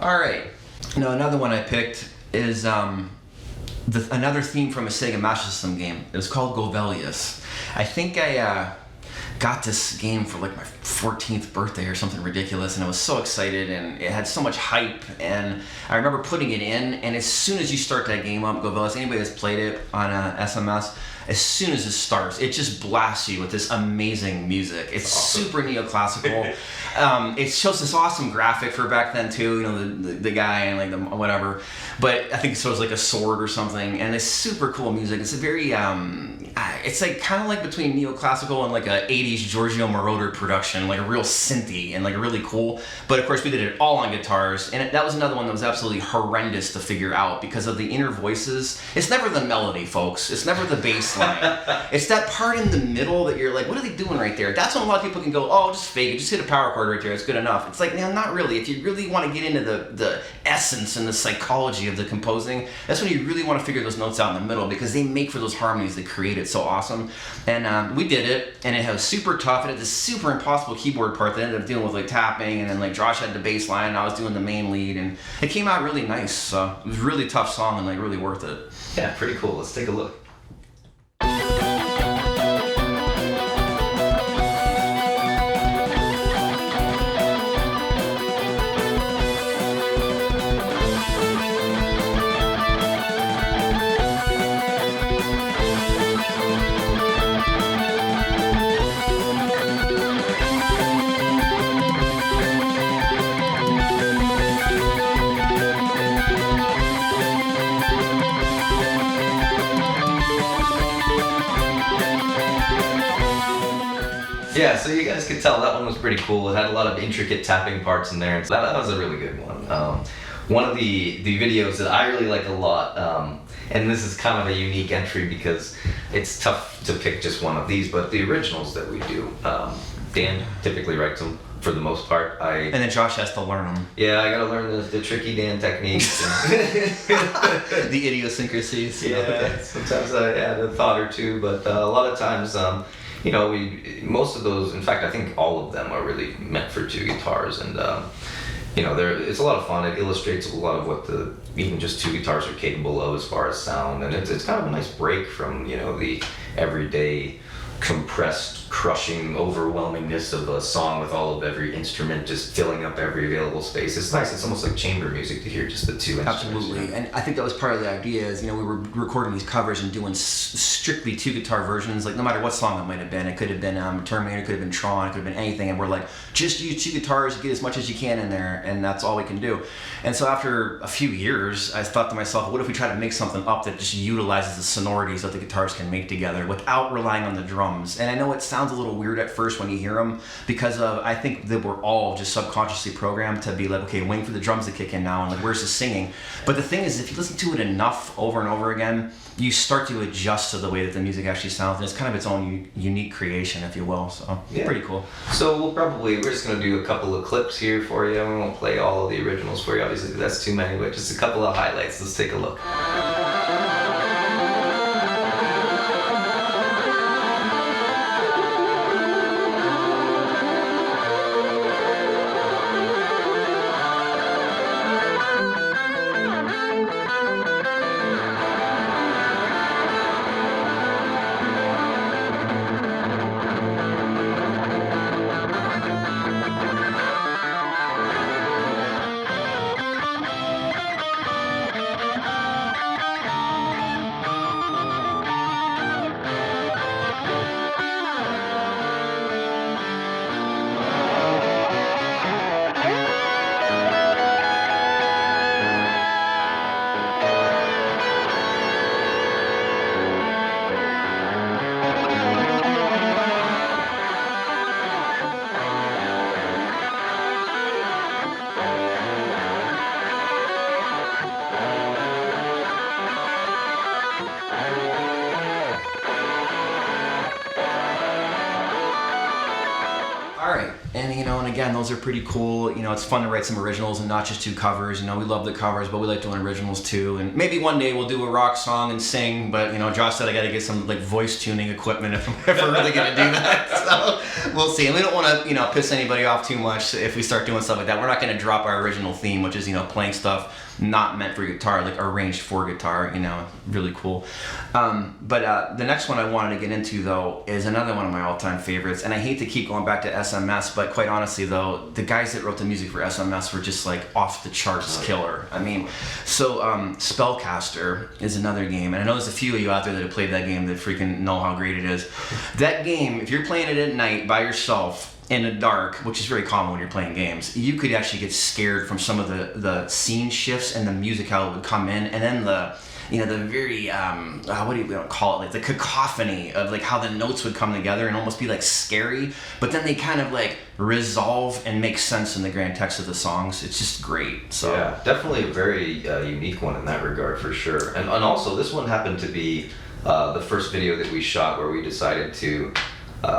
All right. Now another one I picked is another theme from a Sega Master System game. It was called Govelius. I think I got this game for like my 14th birthday or something ridiculous, and I was so excited, and it had so much hype, and I remember putting it in, and as soon as you start that game up, Govelius, anybody that's played it on SMS, as soon as it starts, it just blasts you with this amazing music. It's awesome. Super neoclassical. It shows this awesome graphic for back then too, you know, the guy and like the whatever, but I think it shows like a sword or something, and it's super cool music. It's a very, it's like kind of like between neoclassical and like a 80s Giorgio Moroder production, like a real synthy and like really cool. But of course we did it all on guitars, and that was another one that was absolutely horrendous to figure out because of the inner voices. It's never the melody, folks. It's never the bass line. It's that part in the middle that you're like, what are they doing right there? That's when a lot of people can go, oh, just fake it, just hit a power chord right there, it's good enough. It's like, no, not really. If you really want to get into the essence and the psychology of the composing, that's when you really want to figure those notes out in the middle, because they make for those harmonies that create it so awesome. And we did it, and it was super tough. It had this super impossible keyboard part that ended up dealing with like tapping, and then like Josh had the bass line, and I was doing the main lead, and it came out really nice. So it was a really tough song and like really worth it. Yeah, pretty cool. Let's take a look. Yeah, so you guys could tell that one was pretty cool. It had a lot of intricate tapping parts in there. That was a really good one. One of the videos that I really like a lot, and this is kind of a unique entry because it's tough to pick just one of these, but the originals that we do, Dan typically writes them for the most part. And then Josh has to learn them. Yeah, I gotta learn the tricky Dan techniques. The idiosyncrasies. Yeah, sometimes I add a thought or two, but a lot of times, you know, most of those, in fact, I think all of them are really meant for two guitars, and you know, it's a lot of fun. It illustrates a lot of what even just two guitars are capable of as far as sound, and it's kind of a nice break from, you know, the everyday compressed, crushing overwhelmingness of a song with all of every instrument just filling up every available space. It's nice. It's almost like chamber music to hear just the two instruments. Absolutely, and I think that was part of the idea. Is, you know, we were recording these covers and doing strictly two guitar versions. Like no matter what song it might have been, it could have been Terminator, it could have been Tron, it could have been anything. And we're like, just use two guitars, get as much as you can in there, and that's all we can do. And so after a few years, I thought to myself, what if we try to make something up that just utilizes the sonorities that the guitars can make together without relying on the drums? And I know it sounds a little weird at first when you hear them, because I think that we're all just subconsciously programmed to be like, okay, waiting for the drums to kick in now, and like, where's the singing? But the thing is, if you listen to it enough over and over again, you start to adjust to the way that the music actually sounds, and it's kind of its own unique creation, if you will. So yeah, pretty cool. So we're just going to do a couple of clips here for you. We won't play all of the originals for you, obviously, that's too many, but just a couple of highlights. Let's take a look. and again, those are pretty cool. It's fun to write some originals and not just do covers. We love the covers, but we like doing originals too. And maybe one day we'll do a rock song and sing, but Josh said I got to get some like voice tuning equipment if we're really gonna do that. So we'll see. And we don't want to piss anybody off too much if we start doing stuff like that. We're not gonna drop our original theme, which is playing stuff not meant for guitar, like arranged for guitar. Really cool. But the next one I wanted to get into though is another one of my all-time favorites, and I hate to keep going back to SMS, but quite honestly though, the guys that wrote the music for SMS were just like off the charts killer. So Spellcaster is another game, and I know there's a few of you out there that have played that game that freaking know how great it is. That game, if you're playing it at night by yourself in the dark, which is very common when you're playing games, you could actually get scared from some of the scene shifts and the music, how it would come in, and then the very what do you call it, like the cacophony of like how the notes would come together and almost be like scary, but then they kind of like resolve and make sense in the grand text of the songs. It's just great. So yeah, definitely a very unique one in that regard for sure. And also this one happened to be the first video that we shot where we decided to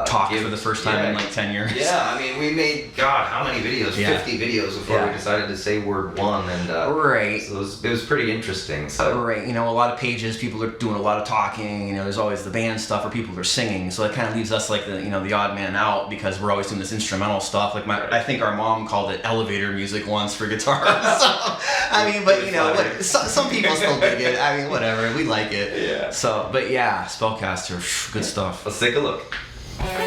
talk for the first time in like 10 years. Yeah, we made, God, how many videos? 50 videos before we decided to say word one, and right. So it was pretty interesting. So right, a lot of pages, people are doing a lot of talking. There's always the band stuff where people are singing, so that kind of leaves us like the odd man out because we're always doing this instrumental stuff. Like I think our mom called it elevator music once for guitar. So, but some people still dig it. Whatever, we like it. Yeah. So, but yeah, Spellcaster, good stuff. Let's take a look. Thank